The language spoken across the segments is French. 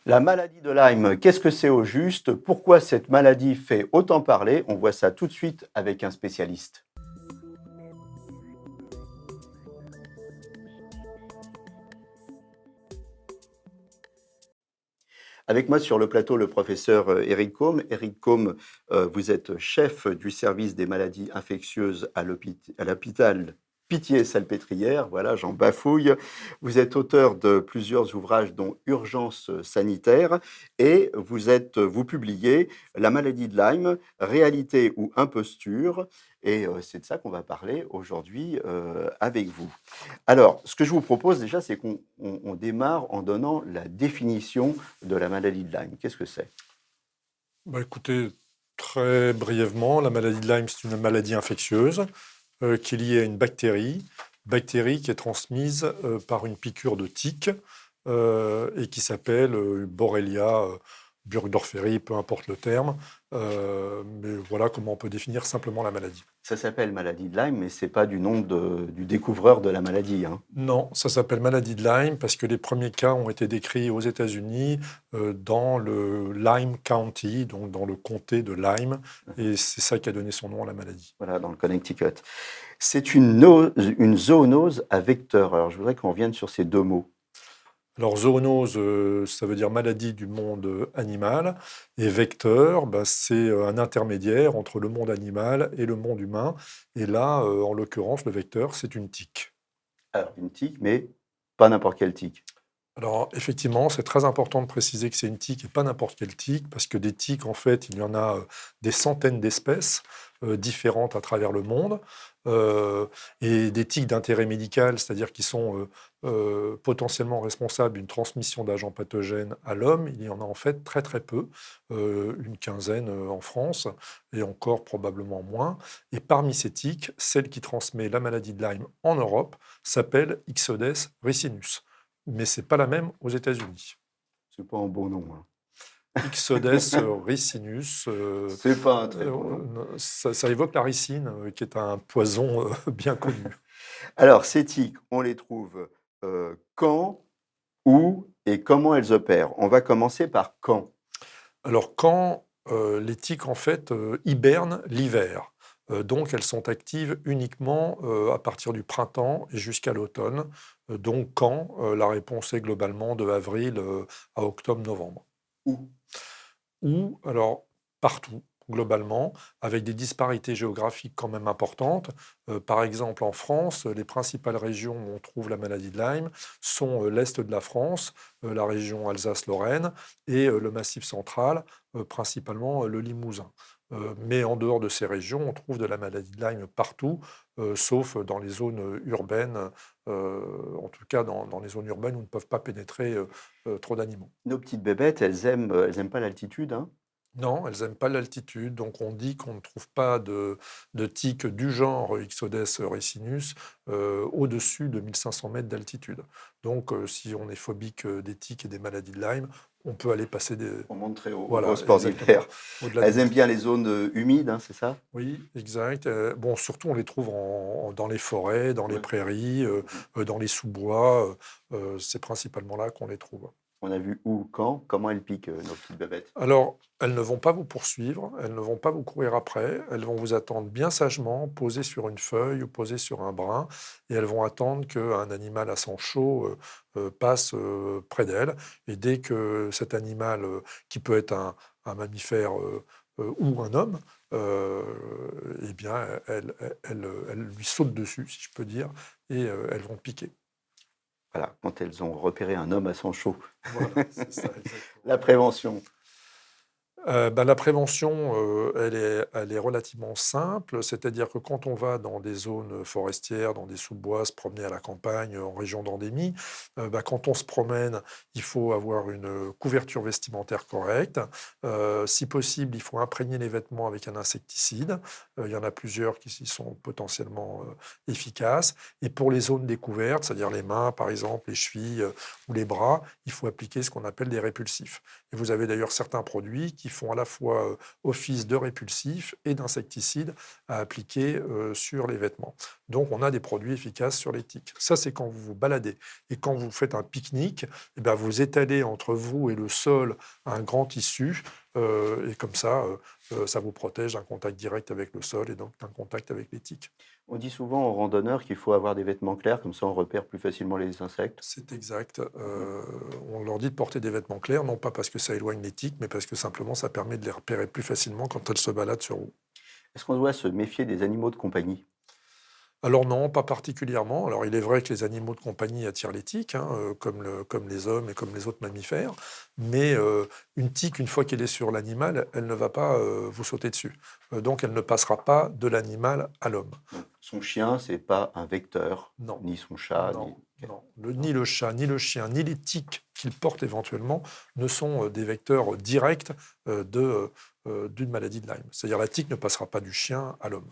La maladie de Lyme, qu'est-ce que c'est au juste? Pourquoi cette maladie fait autant parler? On voit ça tout de suite avec un spécialiste. Avec moi sur le plateau, le professeur Éric Côme. Éric Côme, vous êtes chef du service des maladies infectieuses à l'hôpital Pitié-Salpêtrière. Voilà, j'en bafouille. Vous êtes auteur de plusieurs ouvrages, dont Urgence sanitaire, et vous publiez La maladie de Lyme, réalité ou imposture. Et c'est de ça qu'on va parler aujourd'hui avec vous. Alors, ce que je vous propose déjà, c'est qu'on démarre en donnant la définition de la maladie de Lyme. Qu'est-ce que c'est? Écoutez, très brièvement, la maladie de Lyme, c'est une maladie infectieuse qui est liée à une bactérie qui est transmise par une piqûre de tique et qui s'appelle Borrelia burgdorferi, peu importe le terme. Mais voilà comment on peut définir simplement la maladie. Ça s'appelle maladie de Lyme, mais c'est pas du nom du découvreur de la maladie, hein. Non, ça s'appelle maladie de Lyme parce que les premiers cas ont été décrits aux États-Unis dans le Lyme County, donc dans le comté de Lyme, et c'est ça qui a donné son nom à la maladie. Voilà, dans le Connecticut. C'est une zoonose à vecteur. Alors, je voudrais qu'on revienne sur ces deux mots. Alors, zoonose, ça veut dire maladie du monde animal, et vecteur, c'est un intermédiaire entre le monde animal et le monde humain. Et là, en l'occurrence, le vecteur, c'est une tique. Alors, une tique, mais pas n'importe quelle tique. Alors, effectivement, c'est très important de préciser que c'est une tique et pas n'importe quelle tique, parce que des tiques, en fait, il y en a des centaines d'espèces différentes à travers le monde, euh, et des tiques d'intérêt médical, c'est-à-dire qui sont potentiellement responsables d'une transmission d'agents pathogènes à l'homme, il y en a en fait très très peu, une quinzaine en France, et encore probablement moins. Et parmi ces tiques, celle qui transmet la maladie de Lyme en Europe s'appelle Ixodes ricinus. Mais c'est pas la même aux États-Unis. C'est pas un bon nom, hein. Ixodes ricinus, C'est pas un très bon nom. ça évoque la ricine, qui est un poison bien connu. Alors, ces tiques, on les trouve quand, où et comment elles opèrent? On va commencer par quand. Alors quand les tiques en fait hibernent l'hiver, donc elles sont actives uniquement à partir du printemps et jusqu'à l'automne. Donc quand la réponse est globalement de avril à octobre-novembre. Où? Ou alors partout, globalement, avec des disparités géographiques quand même importantes. Par exemple, en France, les principales régions où on trouve la maladie de Lyme sont l'Est de la France, la région Alsace-Lorraine, et le Massif central, principalement le Limousin. Mais en dehors de ces régions, on trouve de la maladie de Lyme partout, sauf dans les zones urbaines, en tout cas dans les zones urbaines où ne peuvent pas pénétrer trop d'animaux. Nos petites bébêtes, elles aiment pas l'altitude, hein? Non, elles n'aiment pas l'altitude, donc on dit qu'on ne trouve pas de tiques du genre Ixodes ricinus au-dessus de 1500 mètres d'altitude. Donc si on est phobique des tiques et des maladies de Lyme, on peut aller passer des... On monte très haut, on va au Voilà, sport exactement. d'hiver. Au-delà de Elles aiment 1000. bien les zones humides, hein, c'est ça? Oui, exact. Bon, surtout, on les trouve dans les forêts, dans les Ouais. prairies, dans les sous-bois. C'est principalement là qu'on les trouve. On a vu où, quand, comment elles piquent, nos petites bébêtes. Alors, elles ne vont pas vous poursuivre, elles ne vont pas vous courir après, elles vont vous attendre bien sagement, posées sur une feuille ou posées sur un brin, et elles vont attendre qu'un animal à sang chaud passe près d'elles. Et dès que cet animal, qui peut être un mammifère ou un homme, euh, eh bien, elles lui sautent dessus, si je peux dire, et elles vont piquer. Voilà, quand elles ont repéré un homme à sang chaud. Voilà, c'est ça, exactement. La prévention. La prévention, elle est relativement simple, c'est-à-dire que quand on va dans des zones forestières, dans des sous-bois, se promener à la campagne, en région d'endémie, quand on se promène, il faut avoir une couverture vestimentaire correcte. Si possible, il faut imprégner les vêtements avec un insecticide. Il y en a plusieurs qui y sont potentiellement efficaces. Et pour les zones découvertes, c'est-à-dire les mains, par exemple, les chevilles ou les bras, il faut appliquer ce qu'on appelle des répulsifs. Et vous avez d'ailleurs certains produits qui font à la fois office de répulsif et d'insecticide à appliquer sur les vêtements. Donc, on a des produits efficaces sur les tiques. Ça, c'est quand vous vous baladez. Et quand vous faites un pique-nique, eh ben, vous étalez entre vous et le sol un grand tissu, et comme ça vous protège d'un contact direct avec le sol et donc d'un contact avec les tiques. On dit souvent aux randonneurs qu'il faut avoir des vêtements clairs, comme ça on repère plus facilement les insectes. C'est exact. Mhm. On leur dit de porter des vêtements clairs, non pas parce que ça éloigne les tiques, mais parce que simplement ça permet de les repérer plus facilement quand elles se baladent sur vous. Est-ce qu'on doit se méfier des animaux de compagnie? Alors non, pas particulièrement. Alors il est vrai que les animaux de compagnie attirent les tiques, hein, comme les hommes et comme les autres mammifères, mais une tique, une fois qu'elle est sur l'animal, elle ne va pas vous sauter dessus. Donc elle ne passera pas de l'animal à l'homme. Donc, son chien, c'est pas un vecteur, Non, ni son chat, ni... non, Ok. non. Non. Ni le chat, ni le chien, ni les tiques qu'il porte éventuellement ne sont des vecteurs directs d'une maladie de Lyme. C'est-à-dire la tique ne passera pas du chien à l'homme.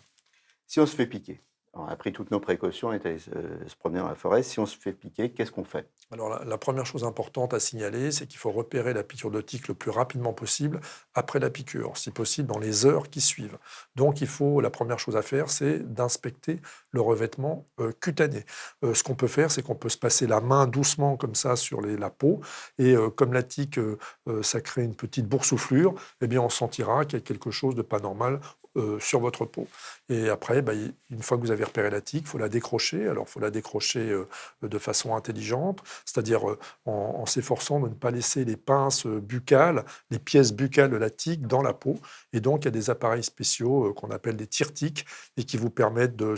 Si on se fait piquer, on a pris toutes nos précautions, on est allé se promener dans la forêt, si on se fait piquer, qu'est-ce qu'on fait? Alors la première chose importante à signaler, c'est qu'il faut repérer la piqûre de tique le plus rapidement possible après la piqûre, si possible dans les heures qui suivent. Donc la première chose à faire, c'est d'inspecter le revêtement cutané. Ce qu'on peut faire, c'est qu'on peut se passer la main doucement comme ça sur la peau, et comme la tique, ça crée une petite boursouflure, eh bien on sentira qu'il y a quelque chose de pas normal sur votre peau. Et après, bah, une fois que vous avez repéré la tique, il faut la décrocher. Alors, il faut la décrocher de façon intelligente, c'est-à-dire en s'efforçant de ne pas laisser les pinces buccales, les pièces buccales de la tique dans la peau. Et donc, il y a des appareils spéciaux qu'on appelle des tire-tiques et qui vous permettent de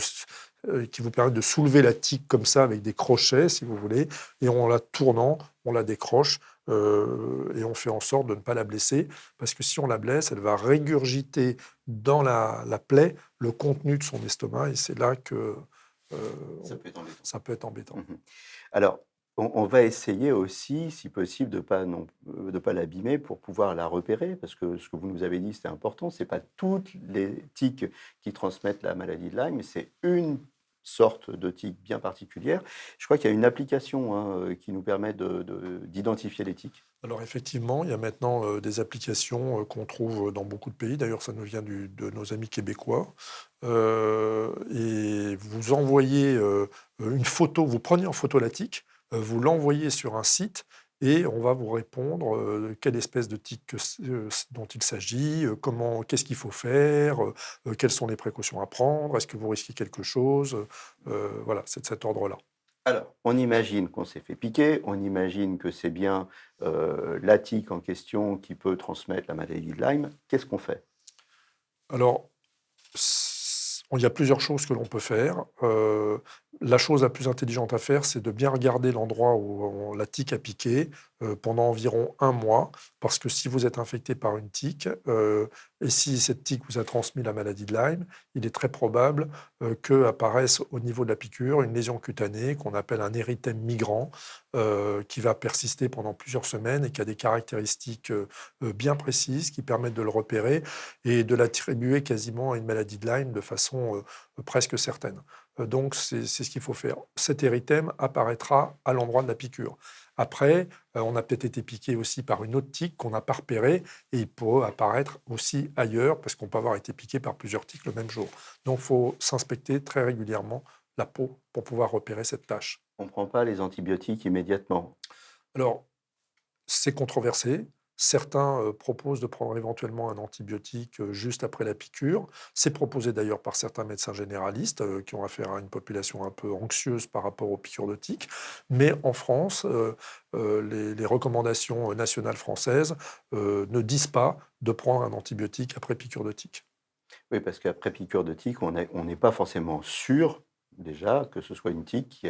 soulever la tique comme ça avec des crochets, si vous voulez, et en la tournant, on la décroche et on fait en sorte de ne pas la blesser, parce que si on la blesse, elle va régurgiter dans la plaie le contenu de son estomac, et c'est là que Ça peut être embêtant. ça peut être embêtant. Mhm. Alors, on va essayer aussi, si possible, de pas l'abîmer pour pouvoir la repérer, parce que ce que vous nous avez dit, c'était important, c'est pas toutes les tiques qui transmettent la maladie de Lyme, mais c'est une sorte de tique bien particulière. Je crois qu'il y a une application hein, qui nous permet d'identifier les tiques. Alors effectivement, il y a maintenant des applications qu'on trouve dans beaucoup de pays. D'ailleurs, ça nous vient de nos amis québécois. Et vous envoyez une photo, vous prenez en photo la tique, vous l'envoyez sur un site et on va vous répondre quelle espèce de tique dont il s'agit, qu'est-ce qu'il faut faire, quelles sont les précautions à prendre, est-ce que vous risquez quelque chose. Voilà, c'est de cet ordre-là. Alors, on imagine qu'on s'est fait piquer, on imagine que c'est bien la tique en question qui peut transmettre la maladie de Lyme. Qu'est-ce qu'on fait? Alors, il y a plusieurs choses que l'on peut faire. La chose la plus intelligente à faire, c'est de bien regarder l'endroit où la tique a piqué pendant environ un mois, parce que si vous êtes infecté par une tique, et si cette tique vous a transmis la maladie de Lyme, il est très probable qu'apparaisse au niveau de la piqûre une lésion cutanée qu'on appelle un érythème migrant, qui va persister pendant plusieurs semaines et qui a des caractéristiques bien précises qui permettent de le repérer et de l'attribuer quasiment à une maladie de Lyme de façon presque certaine. Donc, c'est ce qu'il faut faire. Cet érythème apparaîtra à l'endroit de la piqûre. Après, on a peut-être été piqué aussi par une autre tique qu'on n'a pas repérée et il peut apparaître aussi ailleurs parce qu'on peut avoir été piqué par plusieurs tiques le même jour. Donc, il faut s'inspecter très régulièrement la peau pour pouvoir repérer cette tache. On ne prend pas les antibiotiques immédiatement. Alors, c'est controversé. Certains proposent de prendre éventuellement un antibiotique juste après la piqûre. C'est proposé d'ailleurs par certains médecins généralistes qui ont affaire à une population un peu anxieuse par rapport aux piqûres de tiques. Mais en France, les recommandations nationales françaises ne disent pas de prendre un antibiotique après piqûre de tique. Oui, parce qu'après piqûre de tique, on n'est pas forcément sûr déjà que ce soit une tique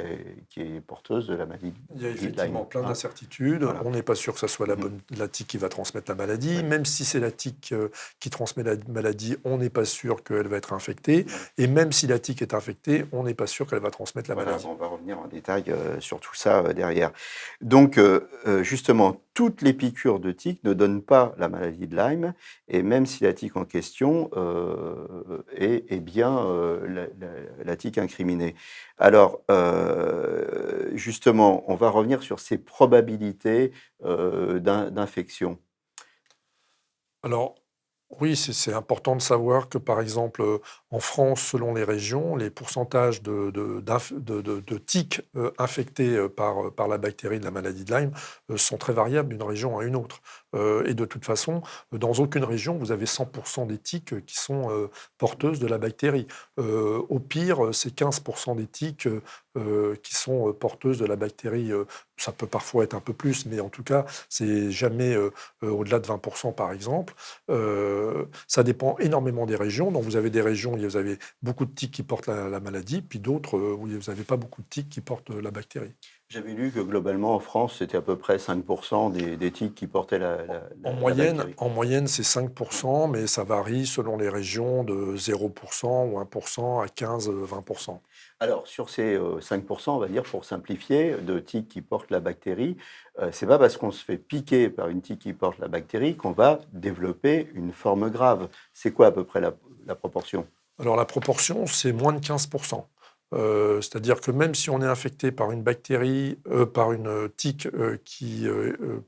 qui est porteuse de la maladie Il y a de Lyme. effectivement plein Hein. d'incertitudes. Voilà. On n'est pas sûr que ce soit Mhm. la tique qui va transmettre la maladie. Ouais. Même si c'est la tique qui transmet la maladie, on n'est pas sûr qu'elle va être infectée. Ouais. Et même si la tique est infectée, on n'est pas sûr qu'elle va transmettre la Voilà, maladie. on va revenir en détail sur tout ça derrière. Donc, justement, toutes les piqûres de tique ne donnent pas la maladie de Lyme, et même si la tique en question est bien la tique incriminée. Alors, justement, on va revenir sur ces probabilités d'infection. Alors, oui, c'est important de savoir que, par exemple, en France, selon les régions, les pourcentages de tiques infectés par la bactérie de la maladie de Lyme sont très variables d'une région à une autre. Et de toute façon, dans aucune région, vous avez 100% des tiques qui sont porteuses de la bactérie. Au pire, c'est 15% des tiques qui sont porteuses de la bactérie. Ça peut parfois être un peu plus, mais en tout cas, c'est jamais au-delà de 20% par exemple. Ça dépend énormément des régions. Donc, vous avez des régions où vous avez beaucoup de tiques qui portent la maladie, puis d'autres où vous n'avez pas beaucoup de tiques qui portent la bactérie. J'avais lu que globalement en France, c'était à peu près 5% des tiques qui portaient la bactérie. En moyenne, c'est 5%, mais ça varie selon les régions de 0% ou 1% à 15-20%. Alors, sur ces 5%, on va dire, pour simplifier, de tiques qui portent la bactérie, c'est pas parce qu'on se fait piquer par une tique qui porte la bactérie qu'on va développer une forme grave. C'est quoi à peu près la proportion? Alors la proportion, c'est moins de 15%. C'est-à-dire que même si on est infecté par une bactérie, par une tique qui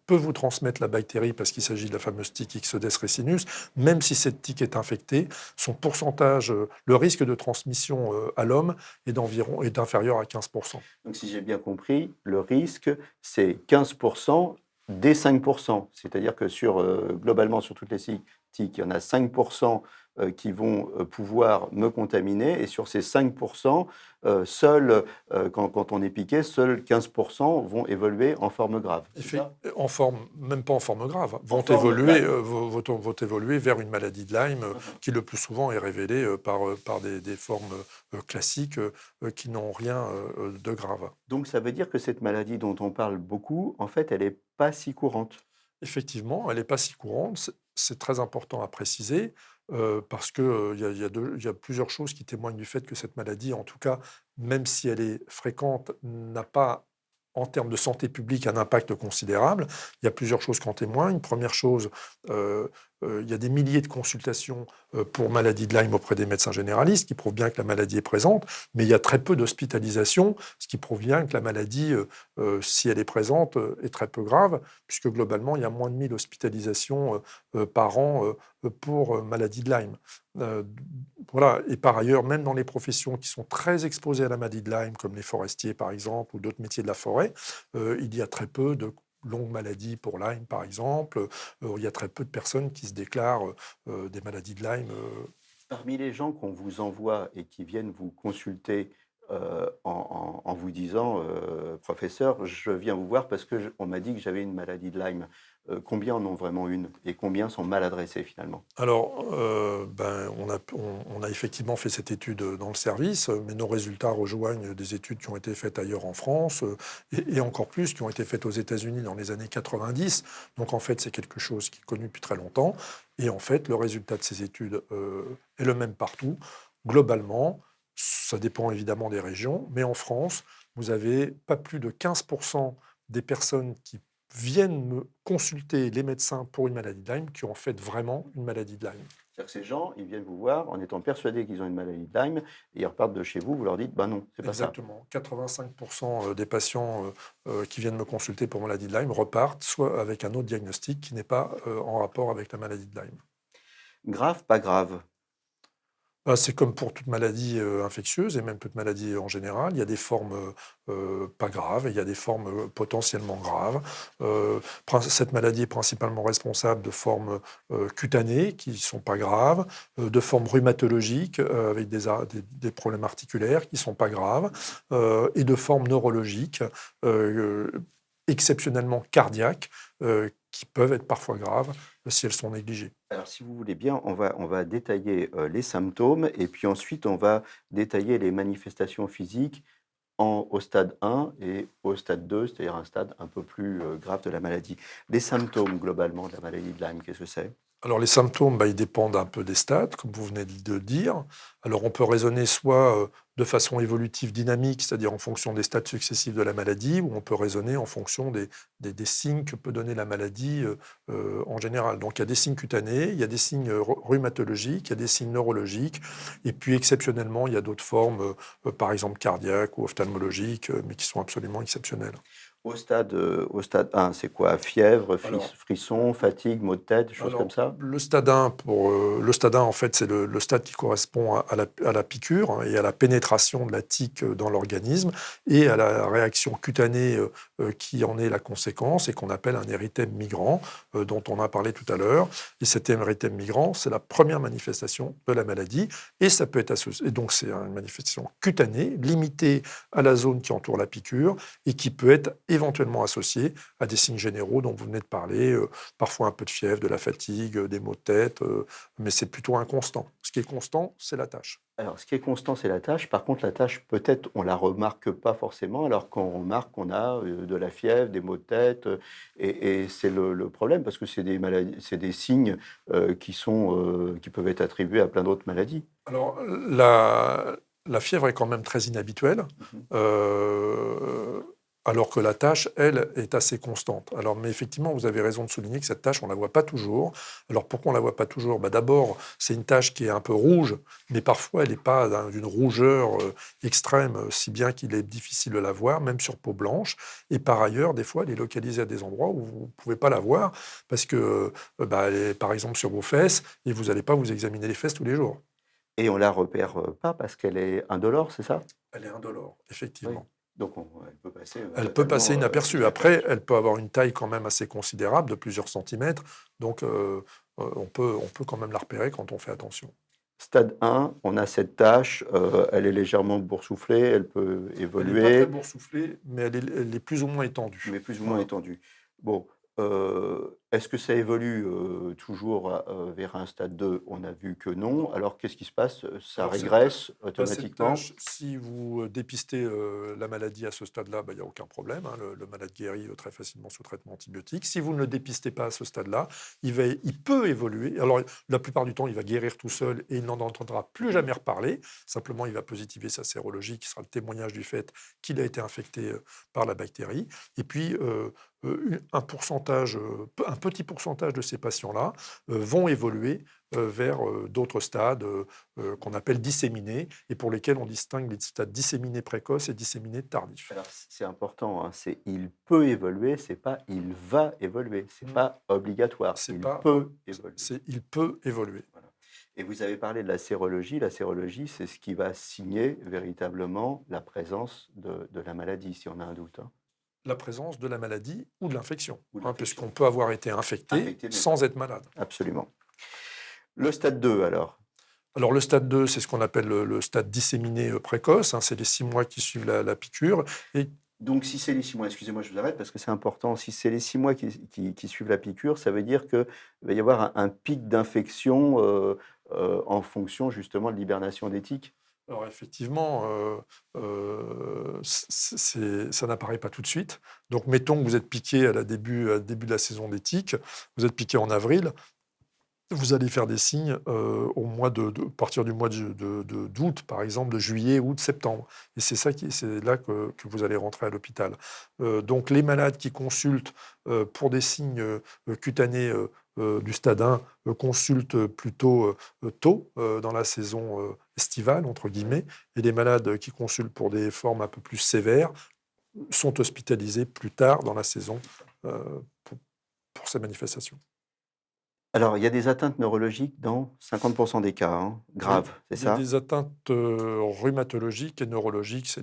peut vous transmettre la bactérie parce qu'il s'agit de la fameuse tique Ixodes ricinus, même si cette tique est infectée, son pourcentage, le risque de transmission à l'homme est inférieur à 15%. Donc, si j'ai bien compris, le risque, c'est 15% des 5%. C'est-à-dire que globalement, sur toutes les tiques, il y en a 5% qui vont pouvoir me contaminer. Et sur ces 5%, quand on est piqué, seuls 15% vont évoluer en forme grave. C'est ça? En forme, même pas en forme grave, En forme grave. vont évoluer vers une maladie de Lyme qui le plus souvent est révélée par des formes classiques qui n'ont rien de grave. Donc, ça veut dire que cette maladie dont on parle beaucoup, en fait, elle n'est pas si courante. Effectivement, elle n'est pas si courante, c'est très important à préciser, parce qu'il y a plusieurs choses qui témoignent du fait que cette maladie, en tout cas, même si elle est fréquente, n'a pas, en termes de santé publique, un impact considérable. Il y a plusieurs choses qui en témoignent. Première chose, il y a des milliers de consultations pour maladie de Lyme auprès des médecins généralistes, qui prouvent bien que la maladie est présente, mais il y a très peu d'hospitalisations, ce qui prouve bien que la maladie, si elle est présente, est très peu grave, puisque globalement, il y a moins de 1000 hospitalisations par an pour maladie de Lyme. Euh, voilà. Et par ailleurs, même dans les professions qui sont très exposées à la maladie de Lyme, comme les forestiers par exemple, ou d'autres métiers de la forêt, il y a très peu de longues maladies pour Lyme par exemple. Il y a très peu de personnes qui se déclarent des maladies de Lyme. Parmi les gens qu'on vous envoie et qui viennent vous consulter en vous disant, professeur, je viens vous voir parce que on m'a dit que j'avais une maladie de Lyme. Combien en ont vraiment une et combien sont mal adressés finalement? Alors, on a effectivement fait cette étude dans le service, mais nos résultats rejoignent des études qui ont été faites ailleurs en France et encore plus qui ont été faites aux États-Unis dans les années 90. Donc, en fait, c'est quelque chose qui est connu depuis très longtemps. Et en fait, le résultat de ces études est le même partout. Globalement, ça dépend évidemment des régions, mais en France, vous avez pas plus de 15% des personnes qui viennent me consulter les médecins pour une maladie de Lyme qui ont en fait vraiment une maladie de Lyme. C'est-à-dire que ces gens, ils viennent vous voir en étant persuadés qu'ils ont une maladie de Lyme et ils repartent de chez vous, vous leur dites, bah non, c'est pas ça. Exactement. 85% des patients qui viennent me consulter pour maladie de Lyme repartent soit avec un autre diagnostic qui n'est pas en rapport avec la maladie de Lyme. Grave, pas grave. C'est comme pour toute maladie infectieuse et même toute maladie en général. Il y a des formes pas graves et il y a des formes potentiellement graves. Cette maladie est principalement responsable de formes cutanées qui ne sont pas graves, de formes rhumatologiques avec des problèmes articulaires qui ne sont pas graves, et de formes neurologiques exceptionnellement cardiaques qui peuvent être parfois graves si elles sont négligées. Alors, si vous voulez bien, on va détailler les symptômes et puis ensuite on va détailler les manifestations physiques au stade 1 et au stade 2, c'est-à-dire un stade un peu plus grave de la maladie. Les symptômes globalement de la maladie de Lyme, qu'est-ce que c'est? Alors les symptômes, ils dépendent un peu des stades, comme vous venez de le dire. Alors on peut raisonner soit de façon évolutive dynamique, c'est-à-dire en fonction des stades successifs de la maladie, ou on peut raisonner en fonction des signes que peut donner la maladie en général. Donc il y a des signes cutanés, il y a des signes rhumatologiques, il y a des signes neurologiques, et puis exceptionnellement, il y a d'autres formes, par exemple cardiaques ou ophtalmologiques, mais qui sont absolument exceptionnelles. Au stade 1, c'est quoi? Fièvre, Alors, frisson, fatigue, maux de tête, des choses comme Alors, ça? le stade 1, en fait, c'est le stade qui correspond à la piqûre, hein, et à la pénétration de la tique dans l'organisme et à la réaction cutanée qui en est la conséquence et qu'on appelle un érythème migrant, dont on a parlé tout à l'heure. Et cet érythème migrant, c'est la première manifestation de la maladie et ça peut être associé. Et donc, c'est une manifestation cutanée, limitée à la zone qui entoure la piqûre et qui peut être éventuellement associée à des signes généraux dont vous venez de parler. Parfois un peu de fièvre, de la fatigue, des maux de tête, mais c'est plutôt inconstant. Ce qui est constant, c'est la tâche. Alors, ce qui est constant, c'est la tâche. Par contre, la tâche, peut-être, on la remarque pas forcément, alors qu'on remarque qu'on a de la fièvre, des maux de tête, et c'est le problème, parce que c'est des maladies, c'est des signes qui peuvent être attribués à plein d'autres maladies. Alors, la fièvre est quand même très inhabituelle, Mhm. euh, alors que la tâche, elle, est assez constante. Alors, mais effectivement, vous avez raison de souligner que cette tâche, on ne la voit pas toujours. Alors, pourquoi on ne la voit pas toujours? D'abord, c'est une tâche qui est un peu rouge, mais parfois, elle n'est pas d'une rougeur extrême, si bien qu'il est difficile de la voir, même sur peau blanche. Et par ailleurs, des fois, elle est localisée à des endroits où vous ne pouvez pas la voir, parce que, elle est, par exemple, sur vos fesses, et vous n'allez pas vous examiner les fesses tous les jours. Et on la repère pas parce qu'elle est indolore, c'est ça? Elle est indolore, Oui. effectivement. Donc, elle peut passer Elle peut passer totalement inaperçue. Après, inaperçue. elle peut avoir une taille quand même assez considérable, de plusieurs centimètres. Donc, on peut quand même la repérer quand on fait attention. Stade 1, on a cette tâche, elle est légèrement boursouflée, elle peut Elle n'est pas très évoluer, boursouflée, mais elle est plus ou moins étendue. mais plus ou moins Voilà. étendue. Bon, est-ce que ça évolue, toujours vers un stade 2? On a vu que non. Non. Alors qu'est-ce qui se passe? Ça Alors, régresse cette automatiquement? tâche, si vous dépistez la maladie à ce stade-là, il n'y a aucun problème, hein. Le malade guérit très facilement sous traitement antibiotique. Si vous ne le dépistez pas à ce stade-là, il peut évoluer. Alors, la plupart du temps, il va guérir tout seul et il n'en entendra plus jamais reparler. Simplement, il va positiver sa sérologie, qui sera le témoignage du fait qu'il a été infecté par la bactérie. Et puis, un petit pourcentage de ces patients-là vont évoluer vers d'autres stades qu'on appelle disséminés et pour lesquels on distingue les stades disséminés précoces et disséminés tardifs. Alors c'est important, hein, c'est il peut évoluer, c'est pas il va évoluer, c'est Mm. pas obligatoire, C'est il pas, peut évoluer. il peut évoluer. Voilà. Et vous avez parlé de la sérologie. La sérologie, c'est ce qui va signer véritablement la présence de la maladie, si on a un doute, hein, La présence de la maladie ou de l'infection, ou de hein, l'infection. puisqu'on peut avoir été infecté Infecté, mais sans pas. être malade. Absolument. Le stade 2, alors. Alors le stade 2, c'est ce qu'on appelle le stade disséminé précoce, hein, c'est les 6 mois qui suivent la piqûre. Et Donc, si c'est les 6 mois, excusez-moi, je vous arrête parce que c'est important. Si c'est les 6 mois qui suivent la piqûre, ça veut dire qu'il va y avoir un pic d'infection en fonction justement de l'hibernation des tiques. alors effectivement, ça n'apparaît pas tout de suite. Donc mettons que vous êtes piqué à début de la saison des tiques, vous êtes piqué en avril, vous allez faire des signes au mois à partir du mois d'août, par exemple, de juillet, août, septembre. Et c'est là que vous allez rentrer à l'hôpital. Donc les malades qui consultent pour des signes cutanés du stade 1 consultent plutôt tôt dans la saison estivale, entre guillemets, et les malades qui consultent pour des formes un peu plus sévères sont hospitalisés plus tard dans la saison euh, pour, pour ces manifestations. Alors, il y a des atteintes neurologiques dans 50% des cas, hein, Oui, graves, c'est il y a ça? des atteintes rhumatologiques et neurologiques, c'est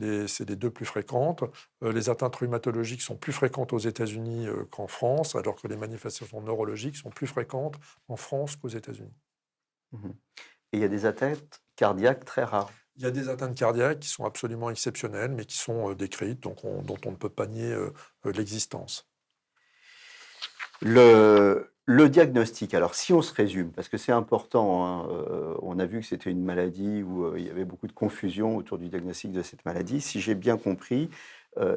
les deux plus fréquentes. Les atteintes rhumatologiques sont plus fréquentes aux États-Unis qu'en France, alors que les manifestations neurologiques sont plus fréquentes en France qu'aux États-Unis. Mhm. Et il y a des atteintes cardiaques très rares. Il y a des atteintes cardiaques qui sont absolument exceptionnelles, mais qui sont décrites, dont on ne peut pas nier l'existence. Le diagnostic, alors si on se résume, parce que c'est important, hein, on a vu que c'était une maladie où il y avait beaucoup de confusion autour du diagnostic de cette maladie. Si j'ai bien compris,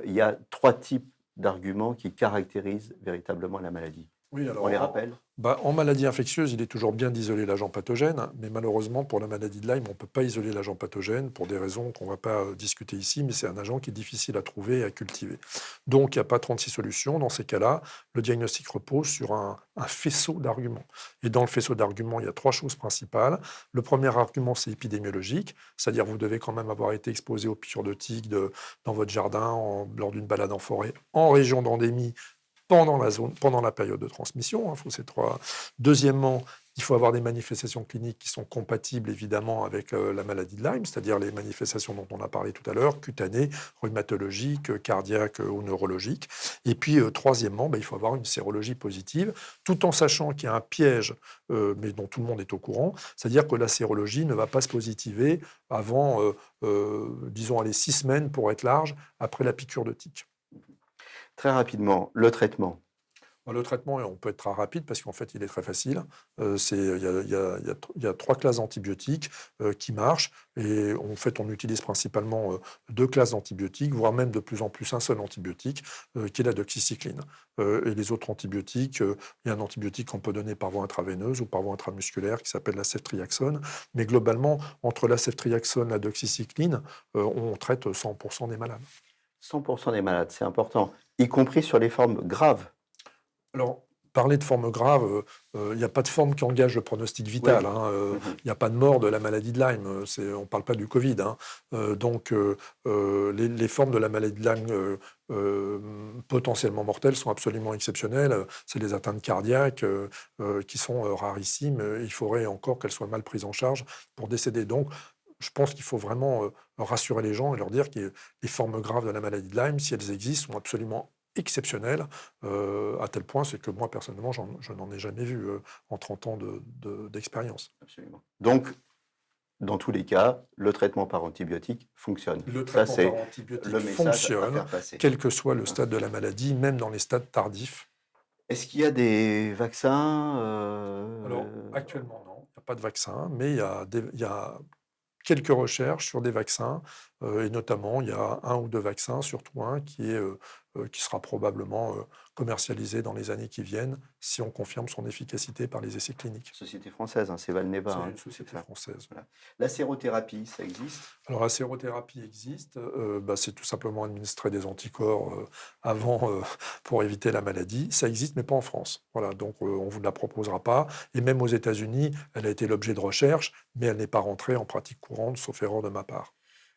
il y a trois types d'arguments qui caractérisent véritablement la maladie. Oui, On les alors rappelle. en maladie infectieuse, il est toujours bien d'isoler l'agent pathogène, mais malheureusement, pour la maladie de Lyme, on ne peut pas isoler l'agent pathogène pour des raisons qu'on ne va pas discuter ici, mais c'est un agent qui est difficile à trouver et à cultiver. Donc, il n'y a pas 36 solutions. Dans ces cas-là, le diagnostic repose sur un faisceau d'arguments. Et dans le faisceau d'arguments, il y a 3 choses principales. Le premier argument, c'est épidémiologique, c'est-à-dire vous devez quand même avoir été exposé aux piqûres de tiques dans votre jardin, lors d'une balade en forêt, en région d'endémie, pendant la période de transmission. Faut ces trois. Deuxièmement, il faut avoir des manifestations cliniques qui sont compatibles évidemment avec la maladie de Lyme, c'est-à-dire les manifestations dont on a parlé tout à l'heure, cutanées, rhumatologiques, cardiaques ou neurologiques. Et puis troisièmement, il faut avoir une sérologie positive, tout en sachant qu'il y a un piège, mais dont tout le monde est au courant, c'est-à-dire que la sérologie ne va pas se positiver avant, disons, 6 semaines pour être large, après la piqûre de tique. Très rapidement, le traitement. Le traitement, on peut être très rapide parce qu'en fait, il est très facile. Il y a 3 classes d'antibiotiques qui marchent et en fait, on utilise principalement 2 classes d'antibiotiques, voire même de plus en plus un seul antibiotique qui est la doxycycline. Et les autres antibiotiques, il y a un antibiotique qu'on peut donner par voie intraveineuse ou par voie intramusculaire qui s'appelle la ceftriaxone. Mais globalement, entre la ceftriaxone et la doxycycline, on traite 100% des malades. 100% des malades, c'est important, y compris sur les formes graves. Alors, parler de forme grave, il n'y a pas de forme qui engage le pronostic vital. Oui. Il n'y a pas de mort de la maladie de Lyme. On ne parle pas du Covid. Donc, les formes de la maladie de Lyme potentiellement mortelles sont absolument exceptionnelles. C'est les atteintes cardiaques qui sont rarissimes. Il faudrait encore qu'elles soient mal prises en charge pour décéder. Donc, je pense qu'il faut vraiment rassurer les gens et leur dire que les formes graves de la maladie de Lyme, si elles existent, sont absolument exceptionnelles, à tel point, c'est que moi, personnellement, je n'en ai jamais vu en 30 ans d'expérience. Absolument. Donc, dans tous les cas, le traitement par antibiotique fonctionne. Le Ça, traitement c'est par antibiotique le message à fonctionne, faire passer. quel que soit le stade de la maladie, même dans les stades tardifs. Est-ce qu'il y a des vaccins Alors, actuellement, non, il n'y a pas de vaccin, mais il y a quelques recherches sur des vaccins, et notamment, il y a 1 ou 2 vaccins, surtout un qui sera probablement commercialisé dans les années qui viennent, si on confirme son efficacité par les essais cliniques. Société française, c'est Valneva. C'est hein, une société c'est ça. française. Voilà. La sérothérapie, ça existe? Alors la sérothérapie existe, c'est tout simplement administrer des anticorps avant pour éviter la maladie. Ça existe, mais pas en France. Voilà, donc on ne vous la proposera pas. Et même aux États-Unis, elle a été l'objet de recherche, mais elle n'est pas rentrée en pratique courante, sauf erreur de ma part.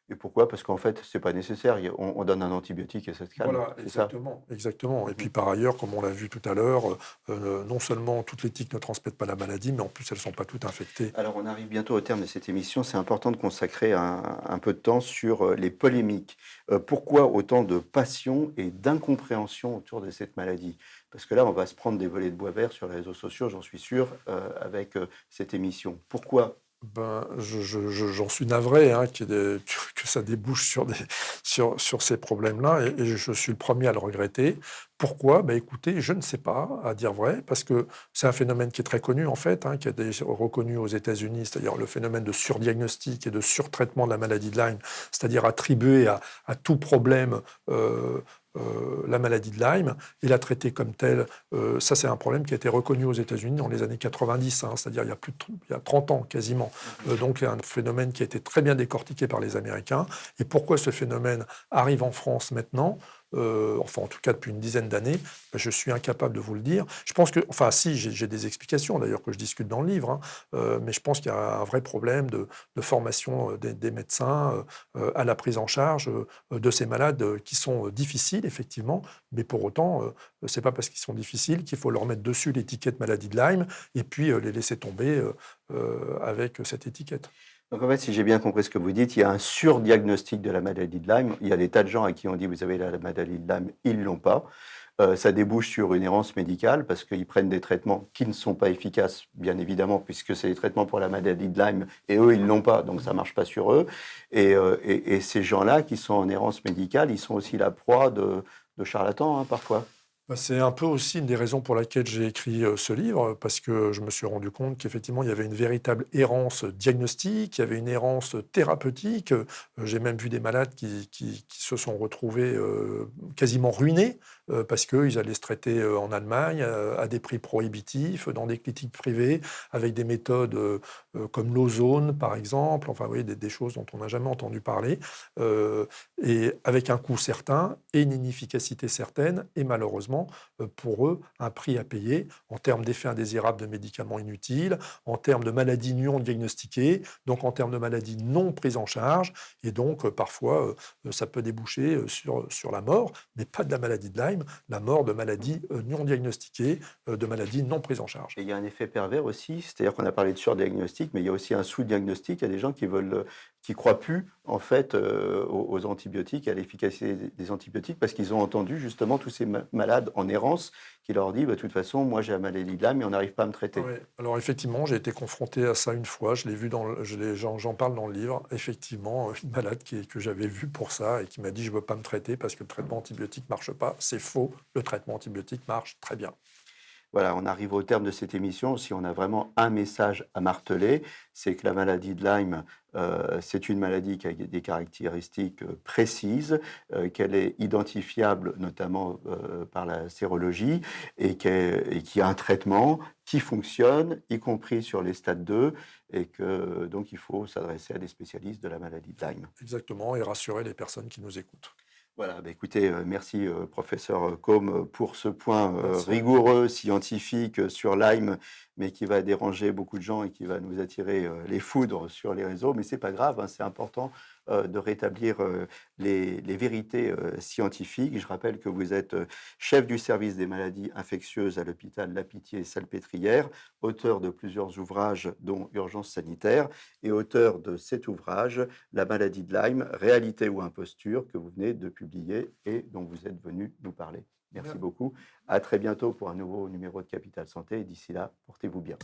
Et pourquoi? Parce qu'en fait, c'est pas nécessaire. On donne un antibiotique et ça se calme. Voilà, C'est ça? exactement, exactement. Et Mhm. puis par ailleurs, comme on l'a vu tout à l'heure, non seulement toutes les tiques ne transmettent pas la maladie, mais en plus elles ne sont pas toutes infectées. Alors, on arrive bientôt au terme de cette émission. C'est important de consacrer un peu de temps sur les polémiques. Pourquoi autant de passion et d'incompréhension autour de cette maladie? Parce que là, on va se prendre des volets de bois vert sur les réseaux sociaux, j'en suis sûr, avec cette émission. Pourquoi? J'en suis navré que ça débouche sur ces problèmes-là et je suis le premier à le regretter. Pourquoi? Écoutez, je ne sais pas, à dire vrai, parce que c'est un phénomène qui est très connu en fait, qui a été reconnu aux États-Unis, c'est-à-dire le phénomène de surdiagnostic et de surtraitement de la maladie de Lyme, c'est-à-dire attribuer à tout problème la maladie de Lyme et la traiter comme telle. Ça, c'est un problème qui a été reconnu aux États-Unis dans les années 90, c'est-à-dire il y a 30 ans quasiment. Donc, c'est un phénomène qui a été très bien décortiqué par les Américains. Et pourquoi ce phénomène arrive en France maintenant? Enfin en tout cas depuis une dizaine d'années, je suis incapable de vous le dire. Je pense que, enfin si, j'ai des explications d'ailleurs que je discute dans le livre, mais je pense qu'il y a un vrai problème de formation des médecins à la prise en charge de ces malades qui sont difficiles effectivement, mais pour autant, c'est pas parce qu'ils sont difficiles qu'il faut leur mettre dessus l'étiquette maladie de Lyme et puis les laisser tomber avec cette étiquette. Donc en fait, si j'ai bien compris ce que vous dites, il y a un surdiagnostic de la maladie de Lyme. Il y a des tas de gens à qui on dit vous avez la maladie de Lyme, ils ne l'ont pas. Ça débouche sur une errance médicale parce qu'ils prennent des traitements qui ne sont pas efficaces, bien évidemment, puisque c'est des traitements pour la maladie de Lyme et eux, ils ne l'ont pas, donc ça ne marche pas sur eux. Et ces gens-là qui sont en errance médicale, ils sont aussi la proie de charlatans, parfois. Bah, c'est un peu aussi une des raisons pour laquelle j'ai écrit, ce livre, parce que je me suis rendu compte qu'effectivement, il y avait une véritable errance diagnostique, il y avait une errance thérapeutique, j'ai même vu des malades qui se sont retrouvés, quasiment ruinés, parce qu'ils allaient se traiter, en Allemagne, à des prix prohibitifs, dans des cliniques privées, avec des méthodes, comme l'ozone, par exemple, enfin, vous voyez, des choses dont on n'a jamais entendu parler, heu et avec un coût certain et une inefficacité certaine et malheureusement, pour eux, un prix à payer en termes d'effets indésirables de médicaments inutiles, en termes de maladies non diagnostiquées, donc en termes de maladies non prises en charge et donc parfois, ça peut déboucher, sur la mort, mais pas de la maladie de Lyme, la mort de maladies, non diagnostiquées, de maladies non prises en charge. Et il y a un effet pervers aussi, c'est-à-dire qu'on a parlé de surdiagnostic, mais il y a aussi un sous-diagnostic. Il y a des gens qui veulent, qui croient plus en fait aux antibiotiques, à l'efficacité des antibiotiques, parce qu'ils ont entendu justement tous ces malades en errance qui leur disent, bah, de toute façon, moi j'ai la maladie de Lyme, mais on n'arrive pas à me traiter. Ouais, alors effectivement, j'ai été confronté à ça une fois, je l'ai vu j'en parle dans le livre. Effectivement, une malade que j'avais vue pour ça et qui m'a dit: «Je veux pas me traiter parce que le traitement antibiotique marche pas». C'est faux, le traitement antibiotique marche très bien. Voilà, on arrive au terme de cette émission. Si on a vraiment un message à marteler, c'est que la maladie de Lyme, c'est une maladie qui a des caractéristiques précises, qu'elle est identifiable notamment par la sérologie et qu'il y a un traitement qui fonctionne, y compris sur les stades 2, et que donc il faut s'adresser à des spécialistes de la maladie de Lyme. Exactement, et rassurer les personnes qui nous écoutent. Voilà, bah, écoutez, merci, professeur, Combe, pour ce point, Merci à vous. rigoureux, scientifique, sur Lyme, mais qui va déranger beaucoup de gens et qui va nous attirer, les foudres sur les réseaux. Mais c'est pas grave, hein, c'est important, de rétablir, les vérités, scientifiques. Je rappelle que vous êtes, chef du service des maladies infectieuses à l'hôpital La Pitié-Salpêtrière, auteur de plusieurs ouvrages, dont Urgence sanitaire, et auteur de cet ouvrage, La maladie de Lyme, réalité ou imposture, que vous venez de publier et dont vous êtes venu nous parler. Merci Mer beaucoup. À très bientôt pour un nouveau numéro de Capital Santé et d'ici là, portez-vous bien.